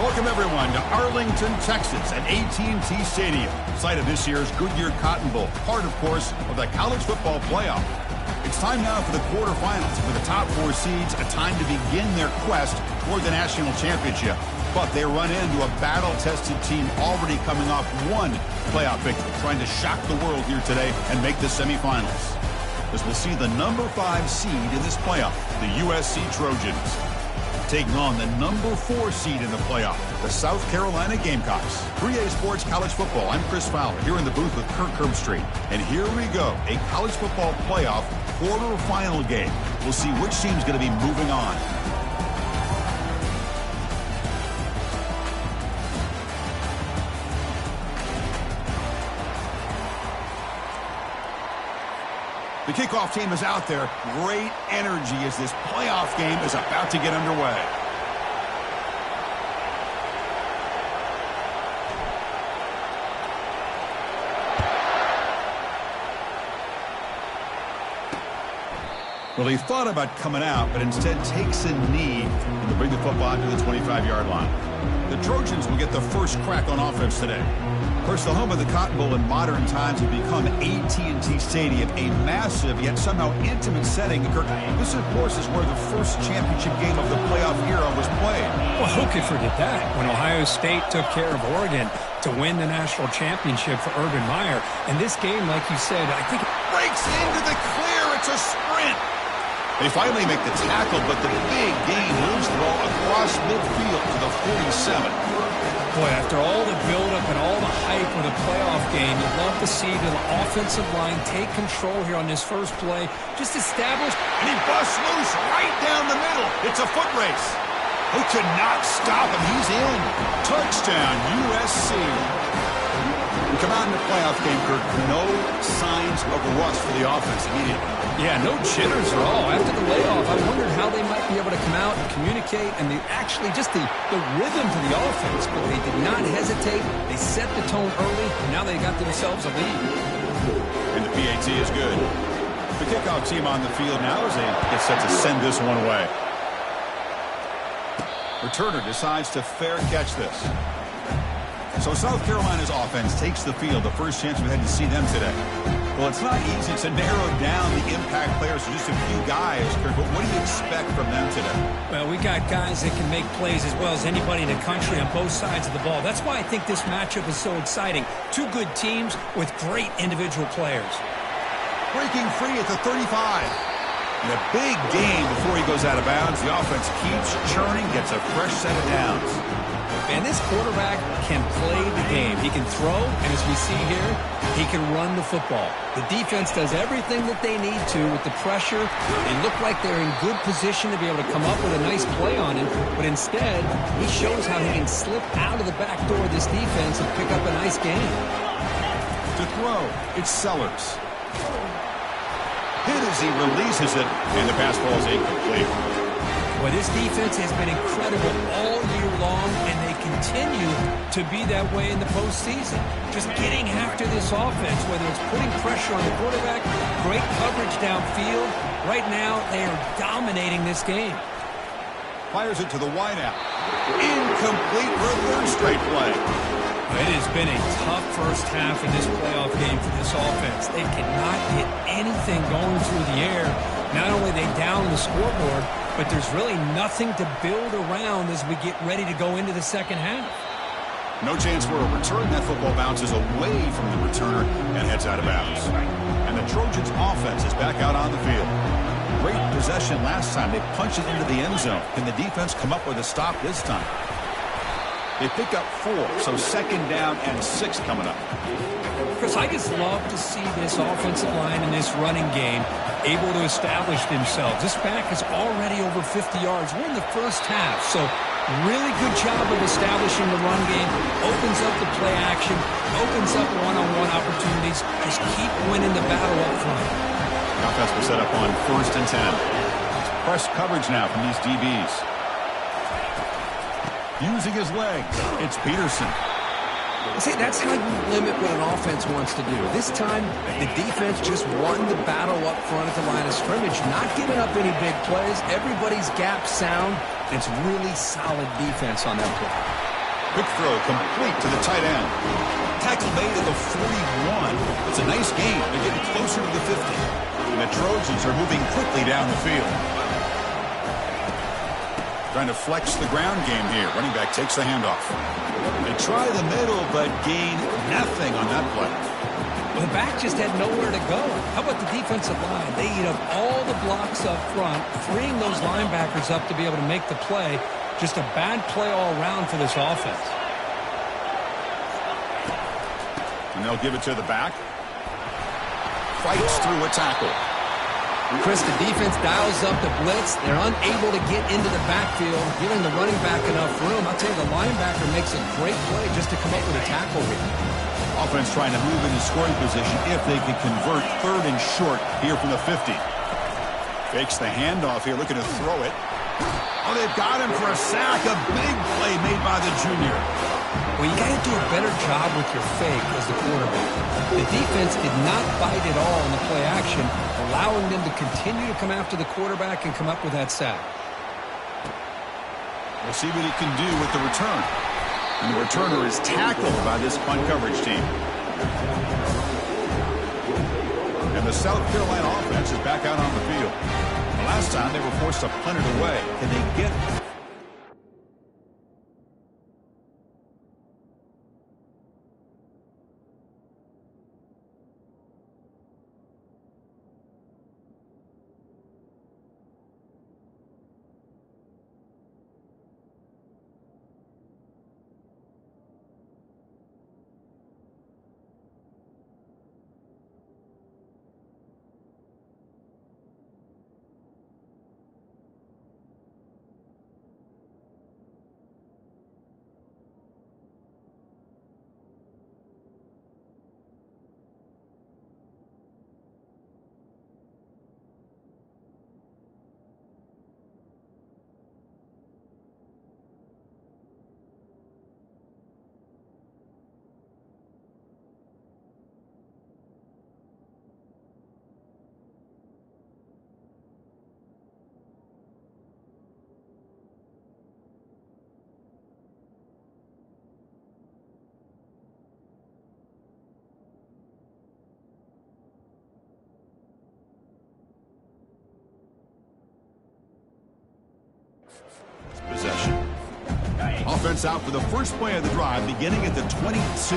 Welcome, everyone, to Arlington, Texas at AT&T Stadium, site of this year's Goodyear Cotton Bowl, part, of course, of the college football playoff. It's time now for the quarterfinals. For the top 4 seeds, a time to begin their quest toward the national championship. But they run into a battle-tested team already coming off one playoff victory, trying to shock the world here today and make the semifinals. As we'll see the number 5 seed in this playoff, the USC Trojans, taking on the number 4 seed in the playoff, the South Carolina Gamecocks. 3A Sports College Football. I'm Chris Fowler here in the booth with Kirk Herbstreit. And here we go, a college football playoff quarterfinal game. We'll see which team's going to be moving on. The kickoff team is out there. Great energy as this playoff game is about to get underway. Well, he thought about coming out, but instead takes a knee to bring the football to the 25-yard line. The Trojans will get the first crack on offense today. Of course, the home of the Cotton Bowl in modern times has become AT&T Stadium, a massive yet somehow intimate setting. This, of course, is where the first championship game of the playoff era was played. Well, who could forget that? When Ohio State took care of Oregon to win the national championship for Urban Meyer. And this game, like you said, I think it breaks into the clear. It's a sprint. They finally make the tackle, but the big gain moves the ball across midfield to the 47. Boy, after all the buildup and all the hype of the playoff game, you'd love to see the offensive line take control here on this first play. Just establish. And he busts loose right down the middle. It's a foot race. Who could not stop him? He's in. Touchdown, USC. We come out in the playoff game, Kirk. No signs of rust for the offense immediately. Yeah, no jitters at all. After the layoff, I wondered how they might be able to come out and communicate and actually just the rhythm to the offense. But they did not hesitate. They set the tone early, and now they got themselves a lead. And the PAT is good. The kickoff team on the field now as they get set to send this one away. Returner decides to fair catch this. So South Carolina's offense takes the field. The first chance we've had to see them today. Well, it's not easy to narrow down the impact players to just a few guys, Kirk, but what do you expect from them today? Well, we got guys that can make plays as well as anybody in the country on both sides of the ball. That's why I think this matchup is so exciting. Two good teams with great individual players. Breaking free at the 35. And a big gain before he goes out of bounds. The offense keeps churning, gets a fresh set of downs. And this quarterback can play the game. He can throw, and as we see here, he can run the football. The defense does everything that they need to with the pressure. They look like they're in good position to be able to come up with a nice play on him, but instead, he shows how he can slip out of the back door of this defense and pick up a nice gain. To throw, it's Sellers. Hit as he releases it, and the pass ball is incomplete. Well, this defense has been incredible all year long, and they continue to be that way in the postseason. Just getting after this offense, whether it's putting pressure on the quarterback, great coverage downfield. Right now, they are dominating this game. Fires it to the wideout. Incomplete for a third straight play. It has been a tough first half in this playoff game for this offense. They cannot get anything going through the air. Not only are they down the scoreboard, but there's really nothing to build around as we get ready to go into the second half. No chance for a return. That football bounces away from the returner and heads out of bounds. And the Trojans' offense is back out on the field. Great possession last time. They punched it into the end zone. Can the defense come up with a stop this time? They pick up 4, so second down and 6 coming up. Chris, I just love to see this offensive line and this running game able to establish themselves. This back is already over 50 yards. We're in the first half, so really good job of establishing the run game. Opens up the play action, opens up one-on-one opportunities. Just keep winning the battle up front. The offense will set up on 1st and 10. It's press coverage now from these DBs. Using his legs, it's Peterson. See, that's how you limit what an offense wants to do. This time, the defense just won the battle up front at the line of scrimmage, not giving up any big plays. Everybody's gap sound. It's really solid defense on that play. Quick throw complete to the tight end. Tackle made at the 41. It's a nice gain. They're getting closer to the 50. And the Trojans are moving quickly down the field. Trying to flex the ground game here. Running back takes the handoff. They try the middle, but gain nothing on that play. Well, the back just had nowhere to go. How about the defensive line? They eat up all the blocks up front, freeing those linebackers up to be able to make the play. Just a bad play all around for this offense. And they'll give it to the back. Fights through a tackle. Chris, the defense dials up the blitz. They're unable to get into the backfield, giving the running back enough room. I'll tell you, the linebacker makes a great play just to come up with a tackle here. Offense trying to move into scoring position if they can convert 3rd and short here from the 50. Fakes the handoff here, looking to throw it. Oh, they've got him for a sack. A big play made by the junior. Well, you got to do a better job with your fake as the quarterback. The defense did not bite at all in the play action, allowing them to continue to come after the quarterback and come up with that sack. We'll see what he can do with the return. And the returner is tackled by this punt coverage team. And the South Carolina offense is back out on the field. The last time they were forced to punt it away. Can they get... Possession. Offense out for the first play of the drive, beginning at the 22.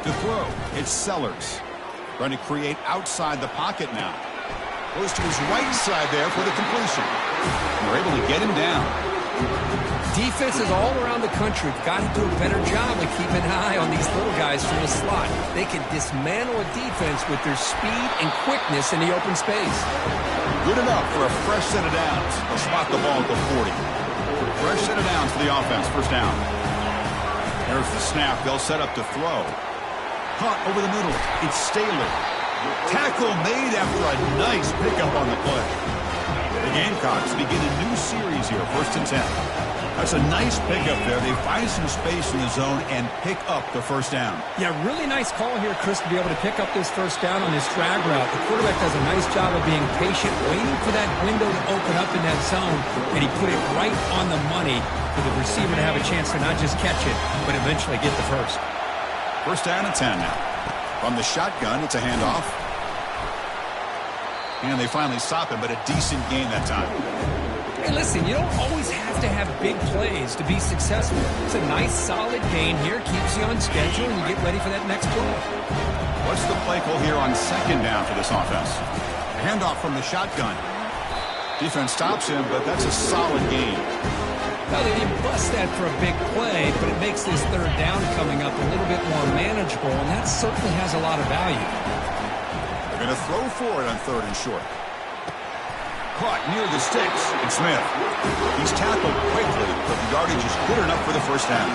To throw, it's Sellers. Trying to create outside the pocket now. Goes to his right side there for the completion. And we're able to get him down. Defenses all around the country have got to do a better job of keeping an eye on these little guys from the slot. They can dismantle a defense with their speed and quickness in the open space. Good enough for a fresh set of downs. They'll spot the ball at the 40. Fresh set of downs for the offense. First down. There's the snap. They'll set up to throw. Caught over the middle. It's Staley. Tackle made after a nice pickup on the play. The Gamecocks begin a new series here. 1st and 10. That's a nice pickup there. They find some space in the zone and pick up the first down. Yeah, really nice call here, Chris, to be able to pick up this first down on this drag route. The quarterback does a nice job of being patient, waiting for that window to open up in that zone, and he put it right on the money for the receiver to have a chance to not just catch it, but eventually get the first. First down and 10 now. From the shotgun, it's a handoff. And they finally stop him, but a decent gain that time. Hey, listen, you don't always have to have big plays to be successful. It's a nice, solid gain here. Keeps you on schedule, and you get ready for that next play. What's the play call here on 2nd down for this offense? Handoff from the shotgun. Defense stops him, but that's a solid gain. Well, they didn't bust that for a big play, but it makes this 3rd down coming up a little bit more manageable, and that certainly has a lot of value. They're going to throw for it on 3rd and short. Caught near the sticks. And Smith. He's tackled quickly, but the yardage is good enough for the first down.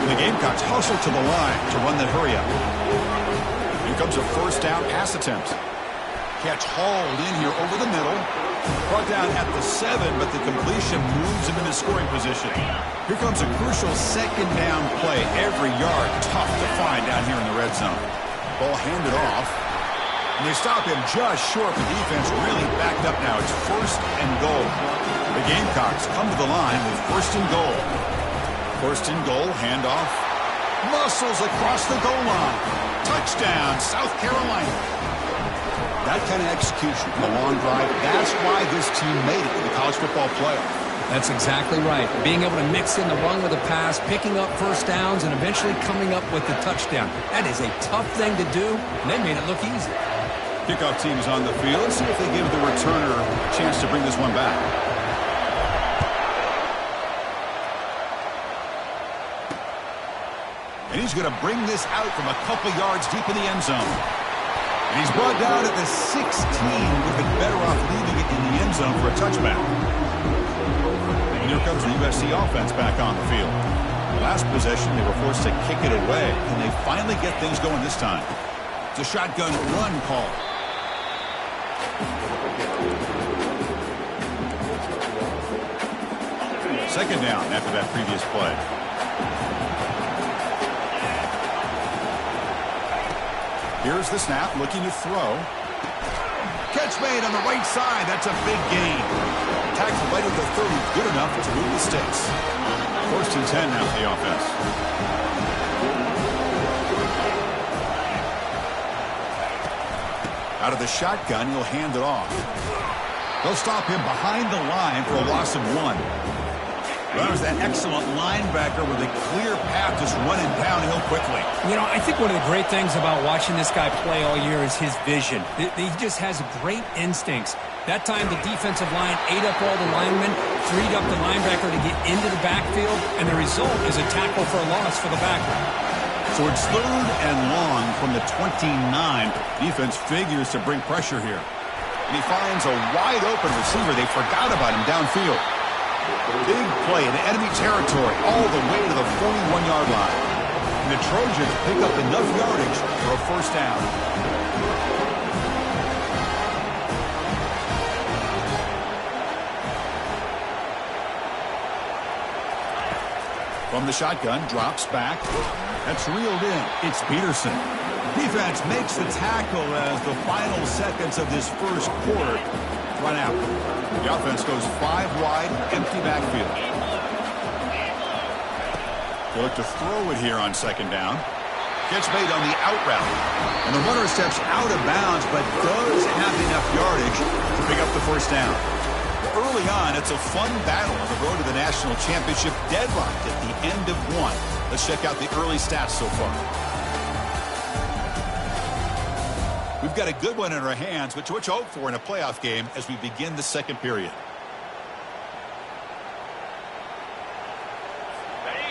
And the Gamecocks hustle to the line to run the hurry up. Here comes a first down pass attempt. Catch hauled in here over the middle. Brought down at the 7, but the completion moves him into scoring position. Here comes a crucial 2nd down play. Every yard tough to find down here in the red zone. Ball handed off. And they stop him just short. The defense really backed up now. It's 1st and goal. The Gamecocks come to the line with 1st and goal. First and goal, handoff. Muscles across the goal line. Touchdown, South Carolina. That kind of execution, a long drive, that's why this team made it to the college football playoff. That's exactly right. Being able to mix in the run with the pass, picking up first downs, and eventually coming up with the touchdown. That is a tough thing to do, and they made it look easy. Kickoff team's on the field. Let's see if they give the returner a chance to bring this one back. And he's going to bring this out from a couple yards deep in the end zone. And he's brought down at the 16. Would have been better off leaving it in the end zone for a touchback. And here comes the USC offense back on the field. Last possession, they were forced to kick it away, and they finally get things going this time. It's a shotgun run call. Second down after that previous play. Here's the snap, looking to throw. Catch made on the right side. That's a big gain. Tackle right at the 30, good enough to move the sticks. First and 10 now for the offense. Out of the shotgun, he'll hand it off. They'll stop him behind the line for a loss of 1. Well, there's that excellent linebacker with a clear path just running downhill quickly. You know, I think one of the great things about watching this guy play all year is his vision. He just has great instincts. That time, the defensive line ate up all the linemen, freed up the linebacker to get into the backfield, and the result is a tackle for a loss for the backer. So it's third and long from the 29. Defense figures to bring pressure here. And he finds a wide-open receiver. They forgot about him downfield. Big play in enemy territory all the way to the 41-yard line. And the Trojans pick up enough yardage for a first down. From the shotgun, drops back. That's reeled in. It's Peterson. Defense makes the tackle as the final seconds of this first quarter run out. The offense goes 5 wide, empty backfield. They look to throw it here on second down. Catch made on the out route. And the runner steps out of bounds, but does have enough yardage to pick up the first down. Early on, it's a fun battle on the road to the national championship, deadlocked at the end of 1. Let's check out the early stats so far. We've got a good one in our hands, which what you hope for in a playoff game as we begin the second period.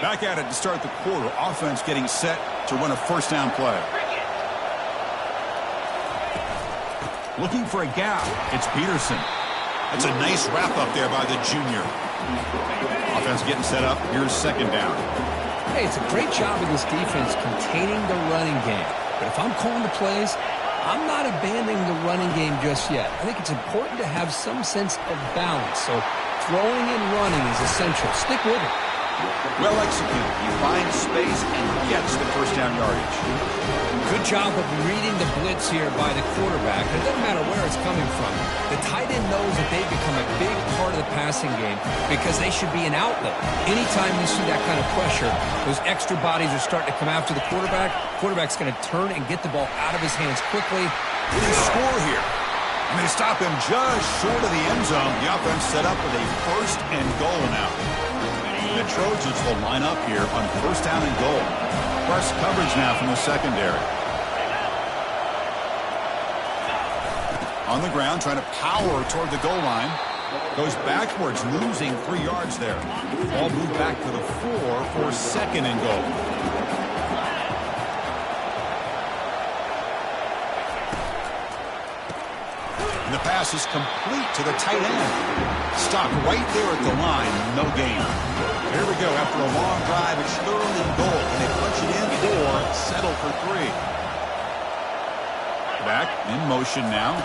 Back at it to start the quarter. Offense getting set to run a first down play. Looking for a gap. It's Peterson. That's a nice wrap up there by the junior. Offense getting set up. Here's second down. Hey, it's a great job of this defense containing the running game. But if I'm calling the plays, I'm not abandoning the running game just yet. I think it's important to have some sense of balance. So throwing and running is essential. Stick with it. Well executed. He finds space and gets the first down yardage. Good job of reading the blitz here by the quarterback. It doesn't matter where it's coming from. The tight end knows that they've become a big part of the passing game because they should be an outlet. Anytime you see that kind of pressure, those extra bodies are starting to come after the quarterback. Quarterback's going to turn and get the ball out of his hands quickly. They score here. And they stop him just short of the end zone. The offense set up with a first and goal now. The Trojans will line up here on first down and goal. Press coverage now from the secondary. On the ground, trying to power toward the goal line. Goes backwards, losing 3 yards there. Ball moved back to the 4 for second and goal. And the pass is complete to the tight end. Stopped right there at the line, no gain. Here we go. After a long drive, it's third and goal. And they punch it in or settle for 3. Back in motion now.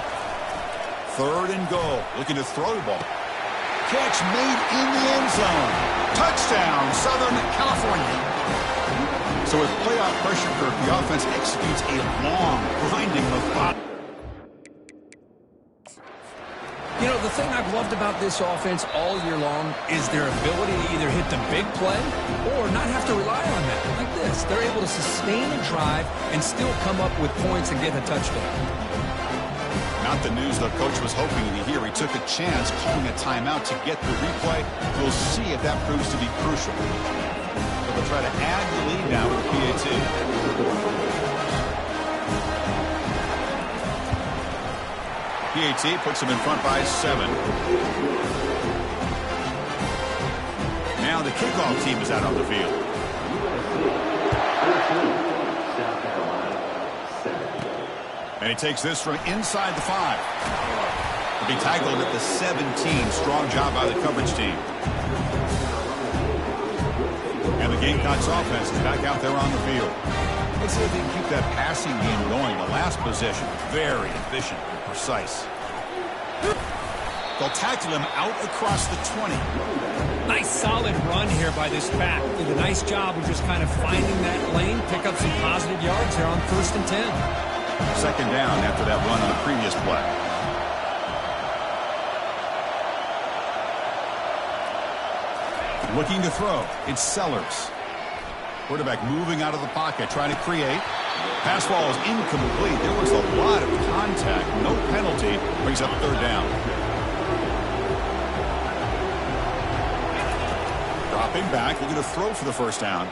Third and goal. Looking to throw the ball. Catch made in the end zone. Touchdown, Southern California. So with playoff pressure curve, the offense executes a long, grinding methodical. 3 You know, the thing I've loved about this offense all year long is their ability to either hit the big play or not have to rely on that. Like this, they're able to sustain a drive and still come up with points and get a touchdown. Not the news the coach was hoping to hear. He took a chance calling a timeout to get the replay. We'll see if that proves to be crucial. So they'll try to add the lead now with the PAT. PAT puts him in front by 7. Now the kickoff team is out on the field. And he takes this from inside the 5. He'll be tackled at the 17. Strong job by the coverage team. And the Gamecocks offense is back out there on the field. Let's see if they can keep that passing game going. The last possession, very efficient and precise. They'll tackle him out across the 20. Nice solid run here by this back. Did a nice job of just kind of finding that lane, pick up some positive yards there on 1st and 10. Second down after that run on the previous play. Looking to throw. It's Sellers. Quarterback moving out of the pocket, trying to create. Pass ball is incomplete. There was a lot of contact. No penalty. Brings up 3rd down. Dropping back. Looking to throw for the 1st down.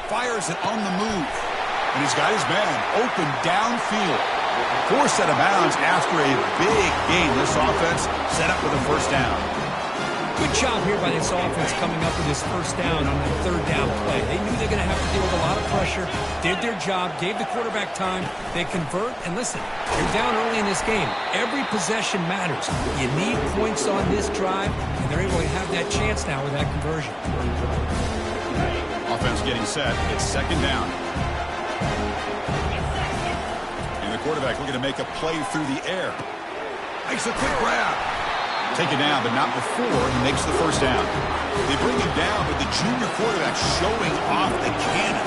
Fires it on the move. And he's got his man open downfield. Forced out of bounds after a big gain. This offense set up with a 1st down. Good job here by this offense coming up with this 1st down on that 3rd down play. They knew they're going to have to deal with a lot of pressure, did their job, gave the quarterback time. They convert, and listen, you're down early in this game. Every possession matters. You need points on this drive, and they're able to have that chance now with that conversion. Offense getting set. It's 2nd down. And the quarterback looking to make a play through the air. Makes a quick grab. Take it down, but not before he makes the 1st down. They bring him down, but the junior quarterback showing off the cannon.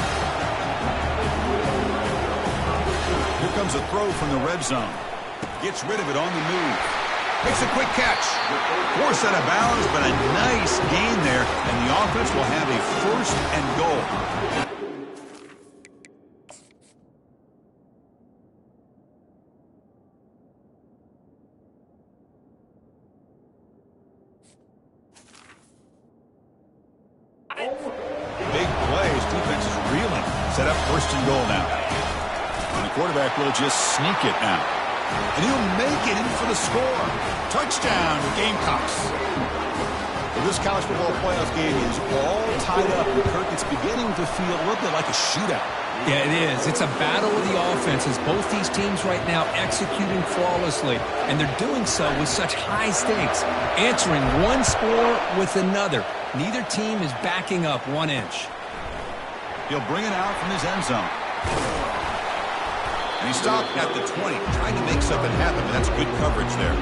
Here comes a throw from the red zone. Gets rid of it on the move. Makes a quick catch. Forced out of bounds, but a nice gain there, and the offense will have a 1st and goal. Big plays. Defense is reeling. Set up 1st and goal now. And the quarterback will just sneak it now. And he'll make it in for the score. Touchdown, Gamecocks. Well, this college football playoff game is all tied up. Kirk, it's beginning to feel a little bit like a shootout. Yeah, it is. It's a battle of the offenses. Both these teams right now executing flawlessly, and they're doing so with such high stakes, answering one score with another. Neither team is backing up 1 inch. He'll bring it out from his end zone. And he stopped at the 20, trying to make something happen, but that's good coverage there.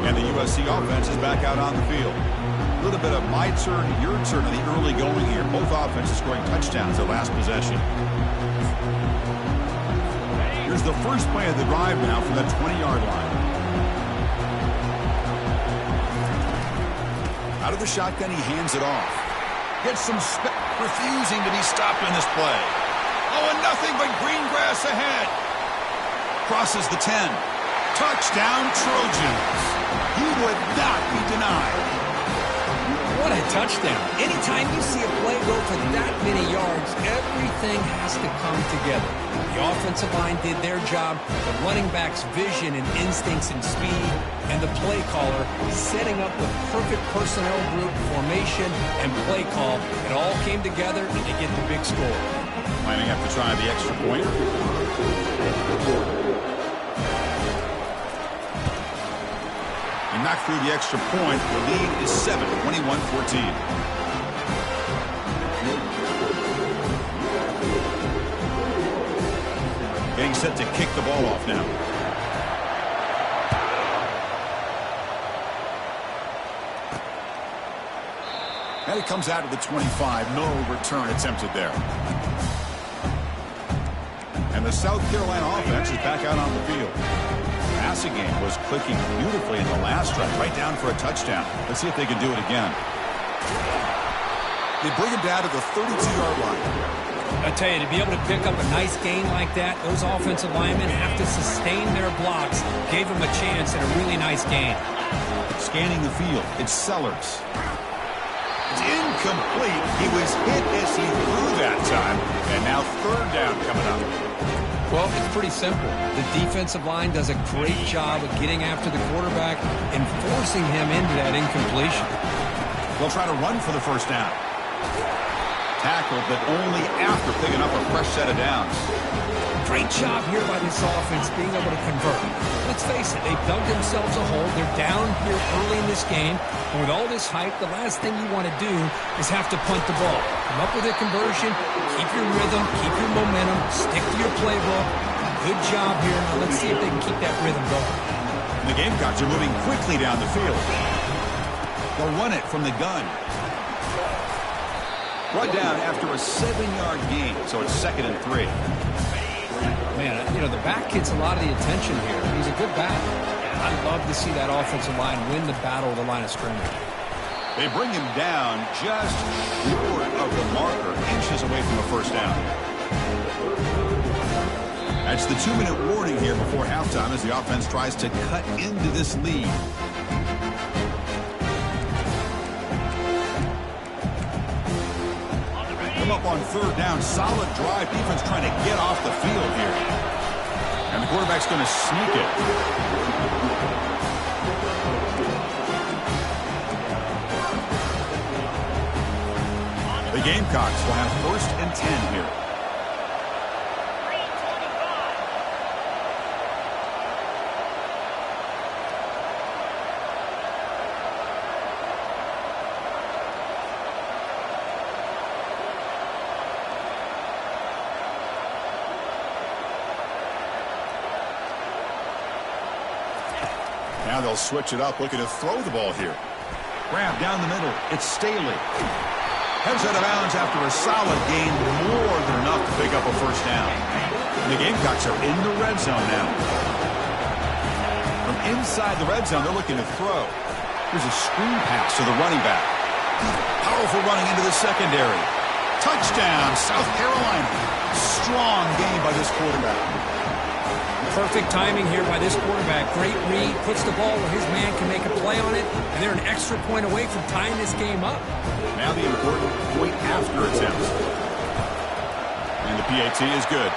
And the USC offense is back out on the field. A little bit of my turn, your turn in the early going here. Both offenses scoring touchdowns their last possession. Here's the first play of the drive now from that 20-yard line. Out of the shotgun, he hands it off. Gets some refusing to be stopped in this play. Oh, and nothing but green grass ahead. Crosses the 10. Touchdown, Trojans. He would not be denied. What a touchdown. Anytime you see a play go for that many yards, everything has to come together. The offensive line did their job, the running back's vision and instincts and speed, and the play caller setting up the perfect personnel group, formation, and play call. It all came together, and they get the big score. Lining up to try the extra point. And knocked through the extra point. The lead is 7, 21-14. Getting set to kick the ball off now. And it comes out of the 25. No return attempted there. And the South Carolina offense is back out on the field. passing game was clicking beautifully in the last drive, right down for a touchdown. Let's see if they can do it again. They bring him down to the 32-yard line. I tell you, to be able to pick up a nice gain like that, those offensive linemen have to sustain their blocks. Gave him a chance and a really nice gain. Scanning the field, it's Sellers. It's incomplete. He was hit as he threw that time, and now third down coming up. Well, it's pretty simple. The defensive line does a great job of getting after the quarterback and forcing him into that incompletion. They'll try to run for the first down. Tackled, but only after picking up a fresh set of downs. Great job here by this offense being able to convert. Let's face it, they've dug themselves a hole. They're down here early in this game. And with all this hype, the last thing you want to do is have to punt the ball. Come up with a conversion, keep your rhythm, keep your momentum, stick to your playbook. Good job here. Now let's see if they can keep that rhythm going. The Gamecocks are moving quickly down the field. They'll run it from the gun. Brought down after a 7-yard gain, so it's 2nd and 3. Man, you know, the back gets a lot of the attention here. He's a good back. I'd love to see that offensive line win the battle of the line of scrimmage. They bring him down just short of the marker, inches away from a first down. That's the 2-minute warning here before halftime as the offense tries to cut into this lead. Up on third down, solid drive. Defense trying to get off the field here. And the quarterback's going to sneak it. The Gamecocks will have 1st and 10 here. Now they'll switch it up, looking to throw the ball here. Grab down the middle. It's Staley. Heads out of bounds after a solid gain, more than enough to pick up a first down. And the Gamecocks are in the red zone now. From inside the red zone, they're looking to throw. Here's a screen pass to the running back. Powerful running into the secondary. Touchdown, South Carolina. Strong game by this quarterback. Perfect timing here by this quarterback. Great read, puts the ball where his man can make a play on it, and they're an extra point away from tying this game up. Now the important point after attempt. And the PAT is good.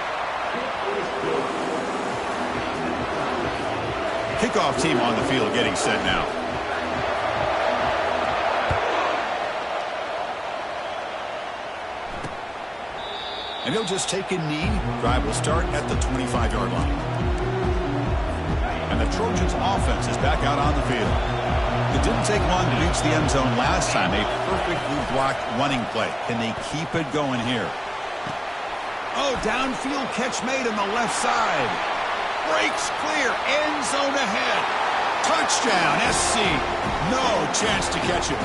Kickoff team on the field getting set now. And he'll just take a knee. Drive will start at the 25-yard line. And the Trojans' offense is back out on the field. It didn't take long to reach the end zone last time. A perfectly blocked running play. Can they keep it going here? Oh, downfield catch made on the left side. Breaks clear. End zone ahead. Touchdown, SC. No chance to catch it.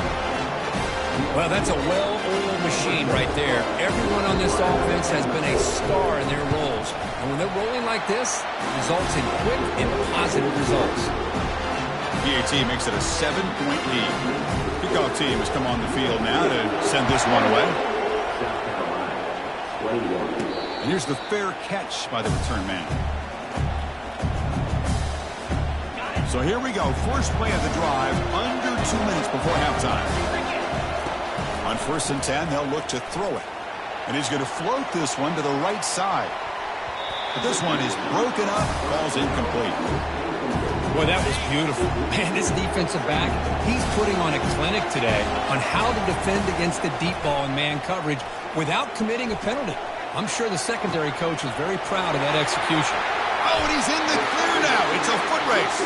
Well, that's a well-oiled machine right there. Everyone on this offense has been a star in their roles. And when they're rolling like this, it results in quick and positive results. PAT makes it a 7-point lead. Kickoff team has come on the field now to send this one away. And here's the fair catch by the return man. So here we go. First play of the drive, under 2 minutes before halftime. On 1st and 10, they'll look to throw it. And he's going to float this one to the right side. But this one is broken up, falls incomplete. Boy, that was beautiful. Man, this defensive back, he's putting on a clinic today on how to defend against the deep ball and man coverage without committing a penalty. I'm sure the secondary coach is very proud of that execution. Oh, and he's in the clear now. It's a foot race.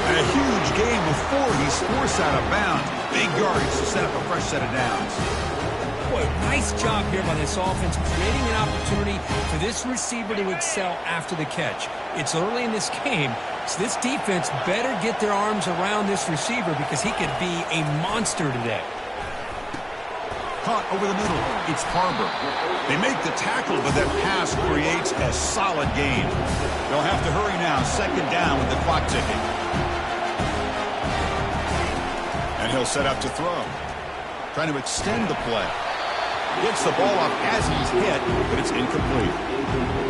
And a huge gain before he's forced out of bounds. Big yardage to set up a fresh set of downs. Boy, nice job here by this offense, creating an opportunity for this receiver to excel after the catch. It's early in this game, so this defense better get their arms around this receiver because he could be a monster today. caught over the middle. It's Harbor. They make the tackle, but that pass creates a solid gain. They'll have to hurry now. Second down with the clock ticking. And he'll set up to throw. Trying to extend the play. Gets the ball off as he's hit, but it's incomplete.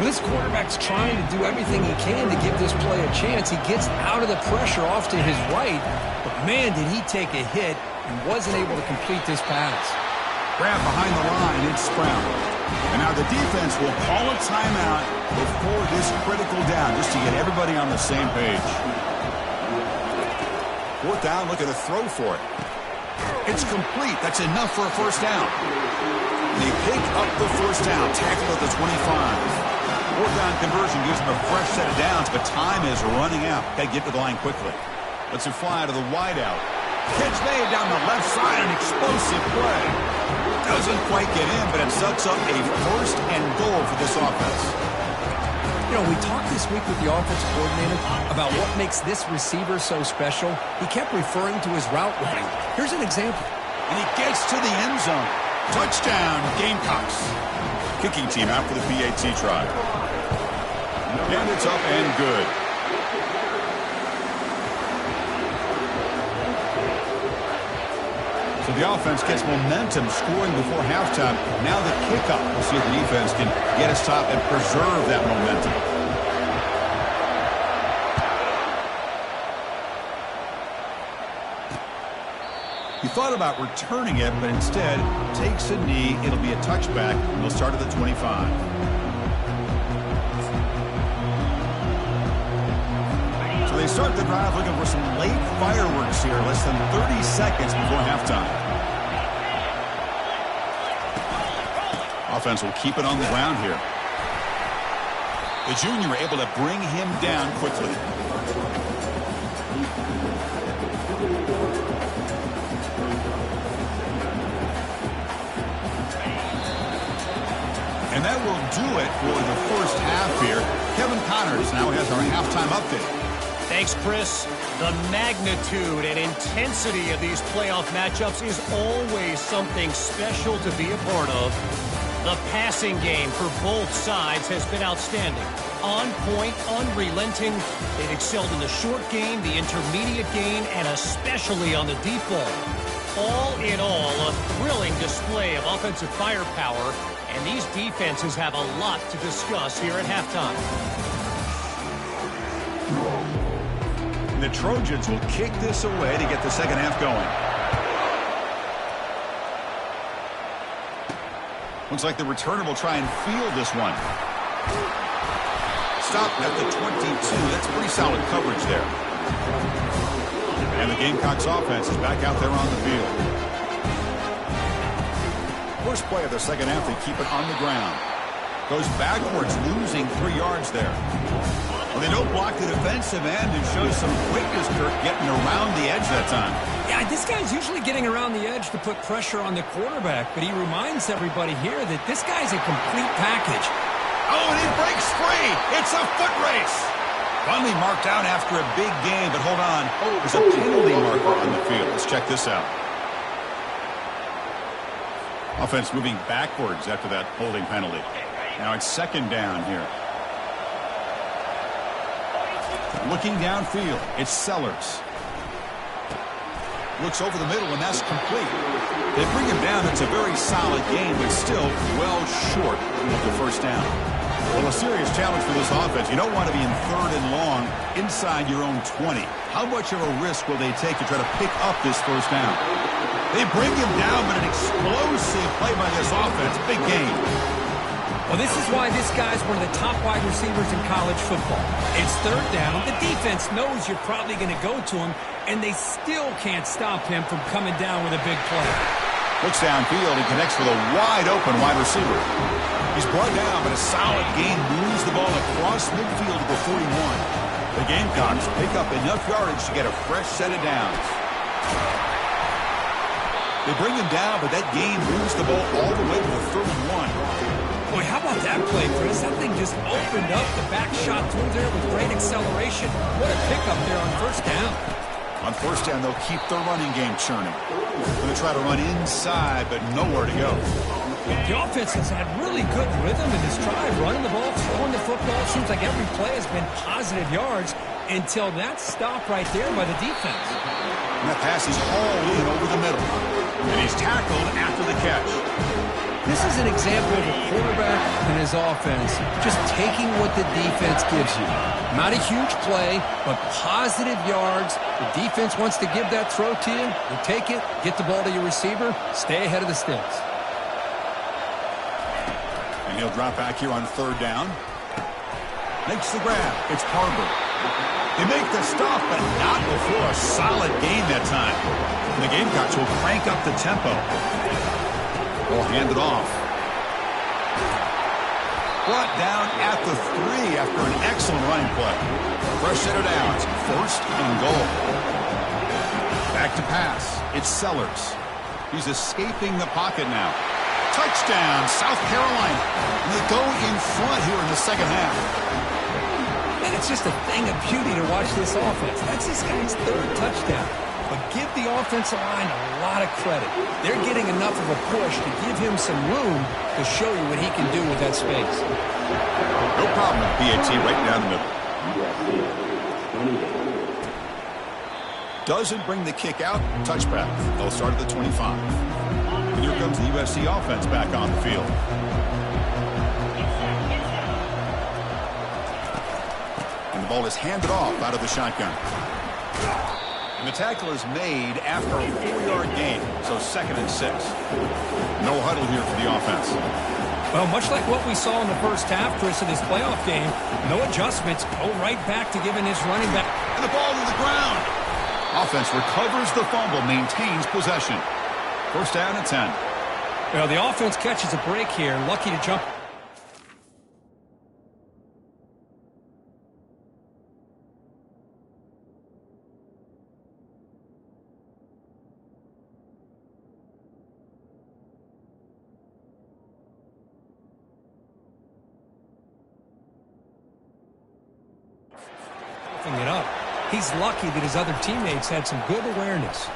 Well, this quarterback's trying to do everything he can to give this play a chance. He gets out of the pressure off to his right, but man, did he take a hit and wasn't able to complete this pass. Grab behind the line, it's Sprout. And now the defense will call a timeout before this critical down, just to get everybody on the same page. Fourth down, look at a throw for it. It's complete. That's enough for a first down. They pick up the first down, tackle at the 25. Fourth down conversion gives them a fresh set of downs, but time is running out. Got to get to the line quickly. Let's it fly to the wideout. Catch made down the left side, an explosive play. Doesn't quite get in, but it sets up a first and goal for this offense. You know, we talked this week with the offensive coordinator about what makes this receiver so special. He kept referring to his route running. Here's an example. And he gets to the end zone. Touchdown, Gamecocks. Kicking team out for the PAT try. And it's up and good. So the offense gets momentum scoring before halftime. Now the kickoff. We'll see if the defense can get a stop and preserve that momentum. He thought about returning it, but instead takes a knee. It'll be a touchback, and they'll start at the 25. So they start the drive looking for some late fireworks here, less than 30 seconds before halftime. Offense will keep it on the ground here. The junior able to bring him down quickly. And that will do it for the first half here. Kevin Connors now has our halftime update. Thanks, Chris. The magnitude and intensity of these playoff matchups is always something special to be a part of. The passing game for both sides has been outstanding. On point, unrelenting. They've excelled in the short game, the intermediate game, and especially on the deep ball. All in all, a thrilling display of offensive firepower, and these defenses have a lot to discuss here at halftime. And the Trojans will kick this away to get the second half going. Looks like the returner will try and field this one. Stop at the 22. That's pretty solid coverage there. And the Gamecocks offense is back out there on the field. First play of the second half, they keep it on the ground. Goes backwards, losing 3 yards there. Well, they don't block the defensive end and show some quickness, Kirk, getting around the edge that time. Yeah, this guy's usually getting around the edge to put pressure on the quarterback, but he reminds everybody here that this guy's a complete package. Oh, and he breaks free. It's a foot race. Finally marked out after a big game, but hold on. Oh, there's a penalty marker on the field. Let's check this out. Offense moving backwards after that holding penalty. Now it's second down here. Looking downfield, it's Sellers. Looks over the middle, and that's complete. They bring him down. It's a very solid game, but still well short of the first down. Well, a serious challenge for this offense. You don't want to be in third and long inside your own 20. How much of a risk will they take to try to pick up this first down? They bring him down, but an explosive play by this offense. Big game. Well, this is why this guy's one of the top wide receivers in college football. It's third down. The defense knows you're probably going to go to him, and they still can't stop him from coming down with a big play. Looks downfield and connects with a wide-open wide receiver. He's brought down, but a solid gain moves the ball across midfield to the 41. The Gamecocks pick up enough yardage to get a fresh set of downs. They bring him down, but that gain moves the ball all the way to the 31. Boy, how about that play, Chris? That thing just opened up the back shot through there with great acceleration. What a pickup there on first down. On first down, they'll keep their running game churning. Going to try to run inside, but nowhere to go. The offense has had really good rhythm in this drive, running the ball, throwing the football. Seems like every play has been positive yards until that stop right there by the defense. And that pass is hauled in over the middle. And he's tackled after the catch. This is an example of a quarterback and his offense just taking what the defense gives you. Not a huge play, but positive yards. The defense wants to give that throw to you. You take it, get the ball to your receiver, stay ahead of the sticks. And he'll drop back here on third down. Makes the grab. It's Harbor. They make the stop, but not before a solid gain that time. And the Gamecocks will crank up the tempo. They'll hand it off. Brought down at the 3 after an excellent running play. Fresh set of downs, first and goal. Back to pass. It's Sellers. He's escaping the pocket now. Touchdown, South Carolina. And they go in front here in the second half. And it's just a thing of beauty to watch this offense. That's this guy's third touchdown. But give the offensive line a lot of credit. They're getting enough of a push to give him some room to show you what he can do with that space. No problem with PAT right down the middle. Doesn't bring the kick out. Touchback. They'll start at the 25. And here comes the USC offense back on the field. And the ball is handed off out of the shotgun. And the tackle is made after a 4-yard gain, so 2nd and 6. No huddle here for the offense. Well, much like what we saw in the first half, Chris, of this playoff game, no adjustments, go right back to giving his running back. And the ball to the ground. Offense recovers the fumble, maintains possession. First down at 10. Well, the offense catches a break here, lucky to jump. It up. He's lucky that his other teammates had some good awareness.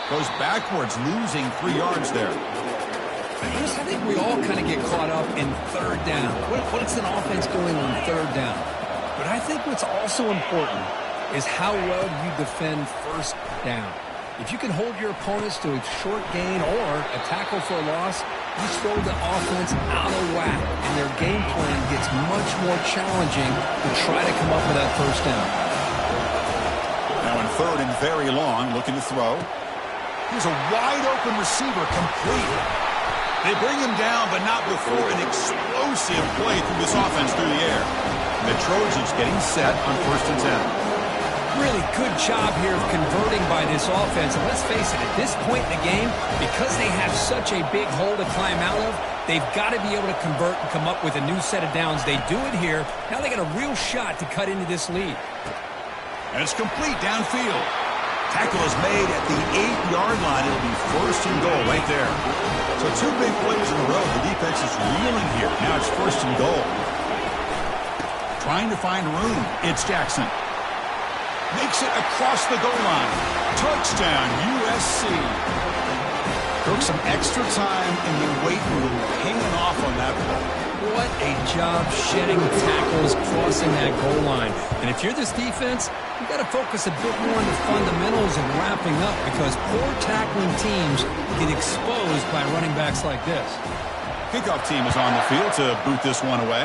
Goes backwards, losing 3 yards there. I think we all kind of get caught up in third down. What's an offense doing on third down? But I think what's also important is how well you defend first down. If you can hold your opponents to a short gain or a tackle for a loss, you throw the offense out of whack, and their game plan gets much more challenging to try to come up with that first down. Now in third and very long, looking to throw. Here's a wide-open receiver, complete. They bring him down, but not before an explosive play through this offense through the air. And the Trojans getting set on 1st and 10. Really good job here of converting by this offense. And let's face it, at this point in the game, because they have such a big hole to climb out of, they've got to be able to convert and come up with a new set of downs. They do it here. Now they got a real shot to cut into this lead. And it's complete downfield. Tackle is made at the 8-yard line. It'll be 1st and goal right there. So 2 big plays in a row. The defense is reeling here. Now it's 1st and goal. Trying to find room. It's Jackson. Makes it across the goal line. Touchdown, USC. Took some extra time in the weight room, hanging off on that ball. What a job shedding tackles, crossing that goal line. And if you're this defense, you've got to focus a bit more on the fundamentals and wrapping up, because poor tackling teams get exposed by running backs like this. Kickoff team is on the field to boot this one away.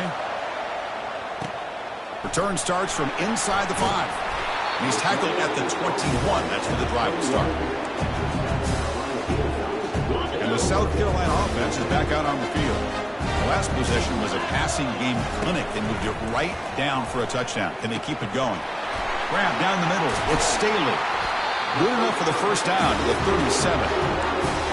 Return starts from inside the 5. And he's tackled at the 21. That's where the drive will start. And the South Carolina offense is back out on the field. The last possession was a passing game clinic. They moved it right down for a touchdown. Can they keep it going? Grab down the middle. It's Staley. Good enough for the first down to the 37.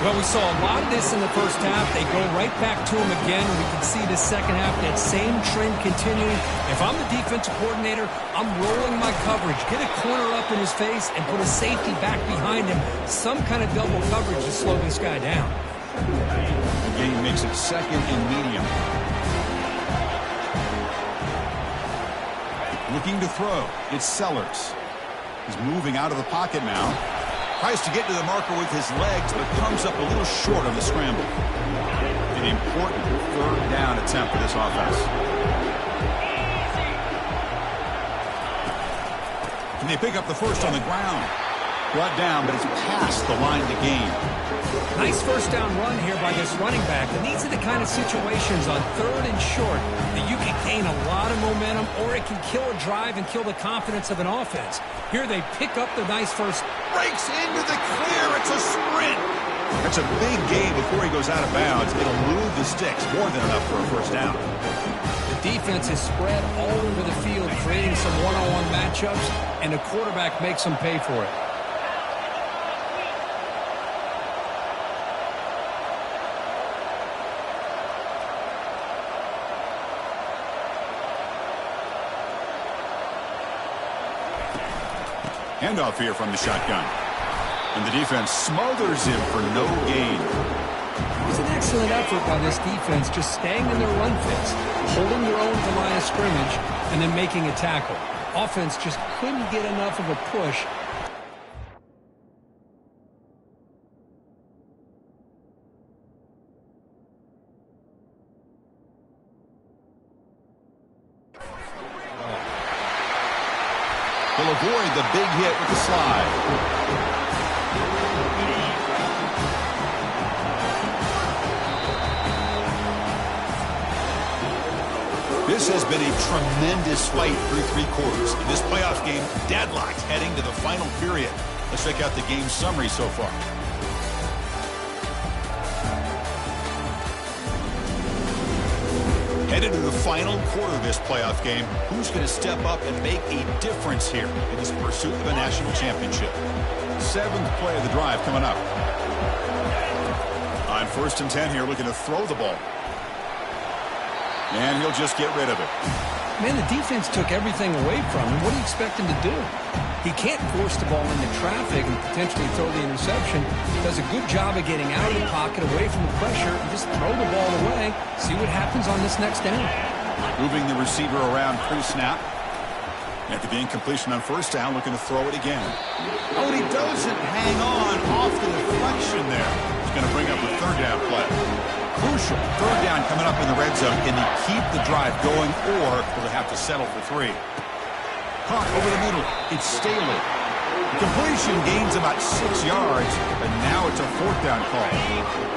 Well, we saw a lot of this in the first half. They go right back to him again, and we can see the second half, that same trend continuing. If I'm the defensive coordinator, I'm rolling my coverage. Get a corner up in his face and put a safety back behind him. Some kind of double coverage to slow this guy down. The game makes it 2nd and medium. Looking to throw. It's Sellers. He's moving out of the pocket now. Tries to get to the marker with his legs, but comes up a little short on the scramble. An important third down attempt for this offense. Can they pick up the first on the ground? Brought down, but it's past the line to gain. Nice first down run here by this running back. And these are the kind of situations on third and short that you can gain a lot of momentum, or it can kill a drive and kill the confidence of an offense. Here they pick up the nice first. Breaks into the clear. It's a sprint. That's a big gain before he goes out of bounds. It'll move the sticks more than enough for a first down. The defense is spread all over the field, creating some one-on-one matchups, and the quarterback makes them pay for it. Handoff here from the shotgun. And the defense smothers him for no gain. It was an excellent effort by this defense, just staying in their run fits, holding their own to line of scrimmage, and then making a tackle. Offense just couldn't get enough of a push. They'll avoid the big hit with the slide. This has been a tremendous fight through 3 quarters. In this playoff game, deadlocked heading to the final period. Let's check out the game summary so far. Headed to the final quarter of this playoff game, who's going to step up and make a difference here in this pursuit of a national championship? 7th play of the drive coming up. On 1st and 10 here, looking to throw the ball. And he'll just get rid of it. Man, the defense took everything away from him. What do you expect him to do? He can't force the ball into traffic and potentially throw the interception. Does a good job of getting out of the pocket, away from the pressure, and just throw the ball away. See what happens on this next down. Moving the receiver around pre-snap. After the incompletion on 1st down, looking to throw it again. Oh, and he doesn't hang on off the deflection there. He's going to bring up a 3rd down play. Crucial 3rd down coming up in the red zone. Can they keep the drive going, or will they have to settle for 3? Caught over the middle. It's Staley. The completion gains about 6 yards, but now it's a 4th down call.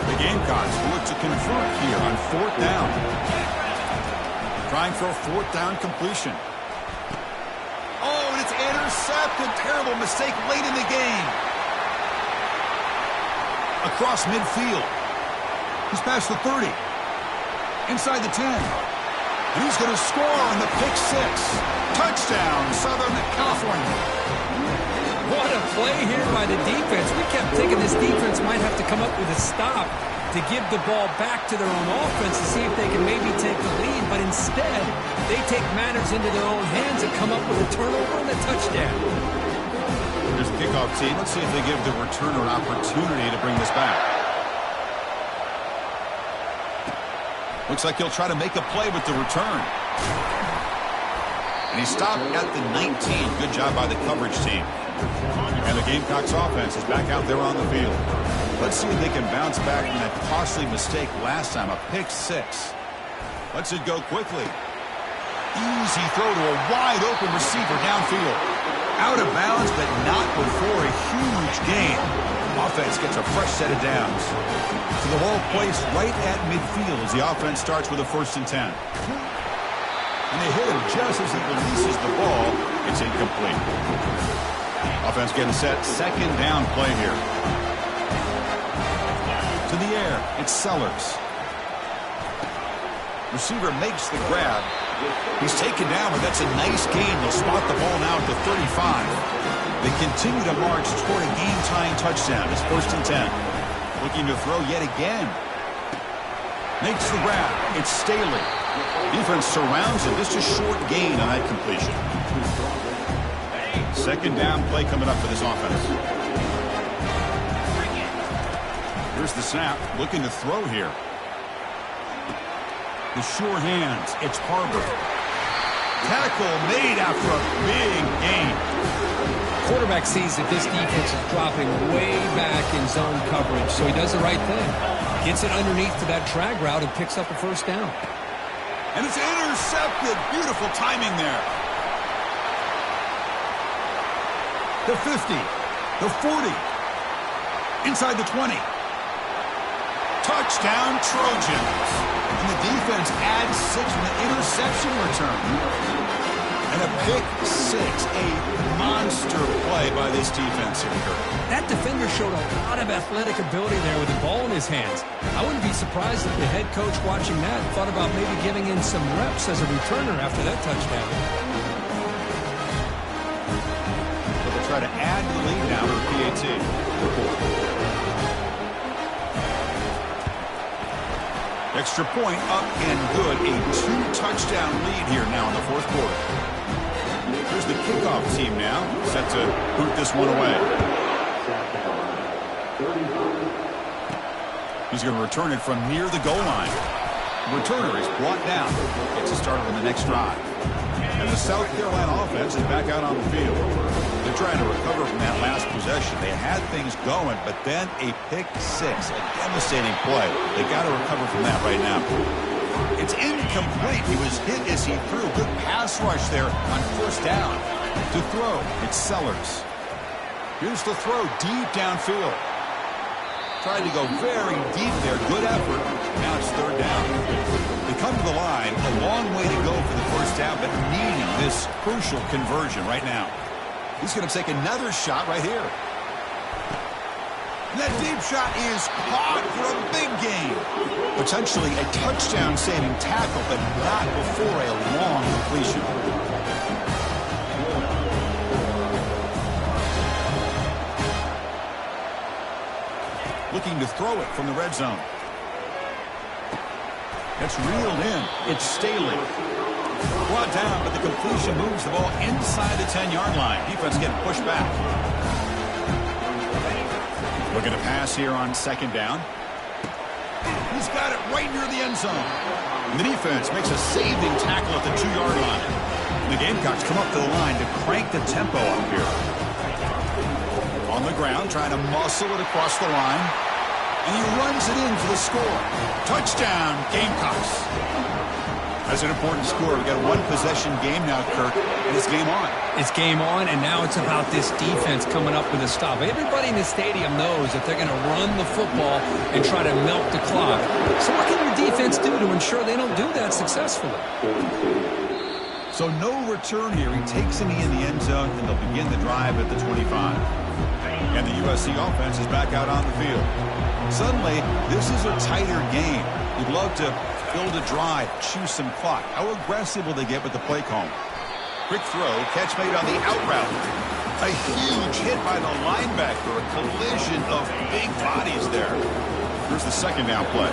The Gamecocks look to convert here on 4th down. Trying for a 4th down completion. Oh, and it's intercepted. Terrible mistake late in the game. Across midfield. He's past the 30. Inside the 10. And he's going to score on the pick 6. Touchdown, Southern California. What a play here by the defense. We kept thinking this defense might have to come up with a stop to give the ball back to their own offense to see if they can maybe take the lead. But instead, they take matters into their own hands and come up with a turnover and a touchdown. Here's the kickoff team. Let's see if they give the returner an opportunity to bring this back. Looks like he'll try to make a play with the return. And he stopped at the 19. Good job by the coverage team. And the Gamecocks offense is back out there on the field. Let's see if they can bounce back from that costly mistake last time, a pick 6. Lets it go quickly. Easy throw to a wide open receiver downfield. Out of bounds, but not before a huge gain. Offense gets a fresh set of downs. So the ball placed right at midfield as the offense starts with a 1st and 10. And they hit him just as he releases the ball. It's incomplete. Offense getting set. 2nd down play here. To the air. It's Sellers. Receiver makes the grab. He's taken down, but that's a nice gain. They'll spot the ball now at the 35. They continue to march toward a game-tying touchdown. It's 1st and 10. Looking to throw yet again. Makes the grab. It's Staley. Defense surrounds him. Just a short gain on that completion. 2nd down play coming up for this offense. Here's the snap. Looking to throw here. The sure hands. It's Harbor. Tackle made after a big gain. quarterback sees that this defense is dropping way back in zone coverage, so he does the right thing. Gets it underneath to that drag route and picks up a first down. And it's intercepted. Beautiful timing there. The 50. The 40. Inside the 20. Touchdown, Trojans. And the defense adds 6 with an interception return. And a pick 6. A monster play by this defense here. That defender showed a lot of athletic ability there with the ball in his hands. I wouldn't be surprised if the head coach watching that thought about maybe giving in some reps as a returner after that touchdown. So they'll try to add the lead now with PAT. Extra point up and good. A 2-touchdown lead here now in the fourth quarter. Here's the kickoff team now, set to boot this one away. He's going to return it from near the goal line. The returner is brought down. Gets it started on the next drive. And the South Carolina offense is back out on the field. They're trying to recover from that last possession. They had things going, but then a pick 6, a devastating play. They got to recover from that right now. It's incomplete. He was hit as he threw. Good pass rush there on first down. To throw, it's Sellers. Here's the throw deep downfield. Tried to go very deep there. Good effort. Now it's third down. They come to the line. A long way to go for the first down, but needing this crucial conversion right now. He's going to take another shot right here. And that deep shot is caught for a big gain. Potentially a touchdown-saving tackle, but not before a long completion. Looking to throw it from the red zone. It's reeled in. It's Staley. Brought down, but the completion moves the ball inside the 10-yard line. Defense getting pushed back. Looking to pass here on second down. He's got it right near the end zone. And the defense makes a saving tackle at the 2-yard line. And the Gamecocks come up to the line to crank the tempo up here. On the ground, trying to muscle it across the line. And he runs it in for the score. Touchdown, Gamecocks. That's an important score. We've got a one-possession game now, Kirk, and it's game on. It's game on, and now it's about this defense coming up with a stop. Everybody in the stadium knows that they're going to run the football and try to milk the clock. So what can your defense do to ensure they don't do that successfully? So no return here. He takes it in the end zone, and they'll begin the drive at the 25. And the USC offense is back out on the field. Suddenly, this is a tighter game. You'd love to build a drive, choose some clock. How aggressive will they get with the play call? Quick throw, catch made on the out route. A huge hit by the linebacker, a collision of big bodies there. Here's the second down play.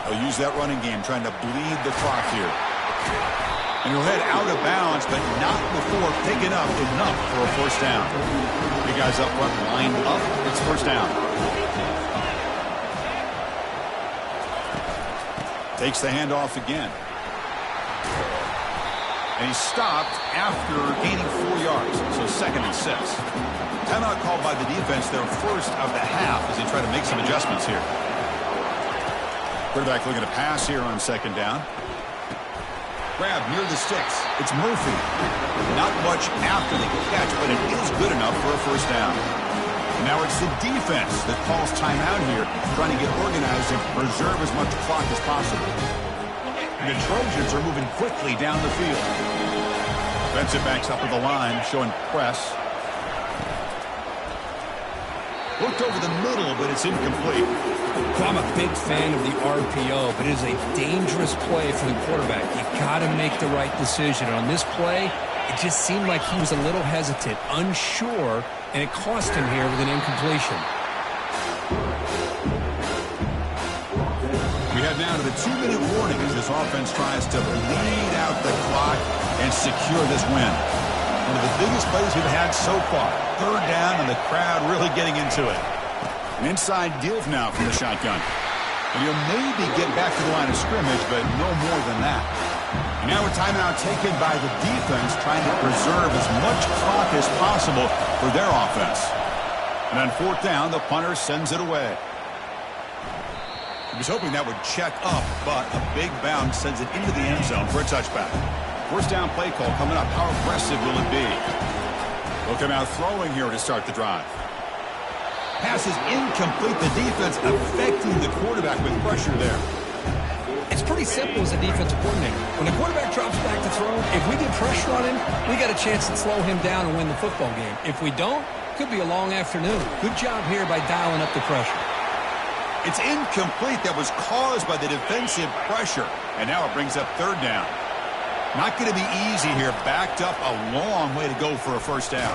They'll use that running game, trying to bleed the clock here. And he'll head out of bounds, but not before picking up enough for a first down. The guys up front lined up. It's first down. Takes the handoff again. And he's stopped after gaining 4 yards. So 2nd and 6. Timeout called by the defense, their first of the half, as they try to make some adjustments here. Quarterback looking to pass here on second down. Grab near the sticks. It's Murphy. Not much after the catch, but it is good enough for a first down. And now it's the defense that calls timeout here, trying to get organized and preserve as much clock as possible. And the Trojans are moving quickly down the field. Defensive backs up at the line, showing press. Looked over the middle, but it's incomplete. Well, I'm a big fan of the RPO, but it is a dangerous play for the quarterback. You got to make the right decision. On this play, it just seemed like he was a little hesitant, unsure, and it cost him here with an incompletion. We head now to the 2-minute warning as this offense tries to bleed out the clock and secure this win. One of the biggest plays we've had so far. Third down, and the crowd really getting into it. An inside give now from the shotgun. And he'll maybe get back to the line of scrimmage, but no more than that. And now a timeout taken by the defense, trying to preserve as much clock as possible for their offense. And on fourth down, the punter sends it away. He was hoping that would check up, but a big bounce sends it into the end zone for a touchback. First down play call coming up. How aggressive will it be? They'll come out throwing here to start the drive. Pass is incomplete. The defense affecting the quarterback with pressure there. It's pretty simple as a defensive coordinator. When the quarterback drops back to throw, if we get pressure on him, we got a chance to slow him down and win the football game. If we don't, could be a long afternoon. Good job here by dialing up the pressure. It's incomplete. That was caused by the defensive pressure. And now it brings up third down. Not going to be easy here. Backed up a long way to go for a first down.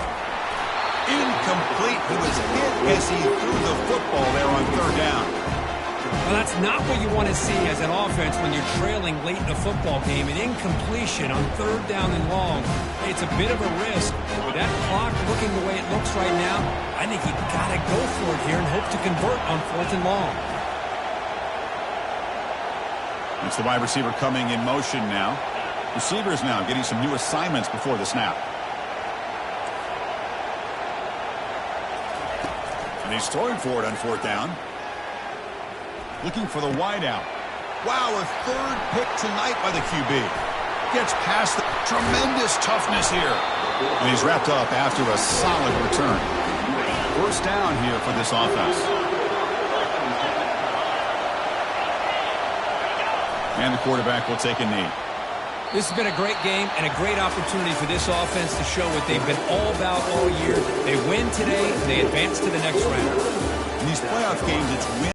Incomplete. He was hit as he threw the football there on third down. Well, that's not what you want to see as an offense when you're trailing late in a football game. An incompletion on third down and long. It's a bit of a risk. With that clock looking the way it looks right now, I think you got to go for it here and hope to convert on fourth and long. It's the wide receiver coming in motion now. Receivers now getting some new assignments before the snap. And he's throwing for it on fourth down. Looking for the wide out. Wow, a third pick tonight by the QB. Gets past the tremendous toughness here. And he's wrapped up after a solid return. First down here for this offense. And the quarterback will take a knee. This has been a great game and a great opportunity for this offense to show what they've been all about all year. They win today, they advance to the next round. In these playoff games, it's win.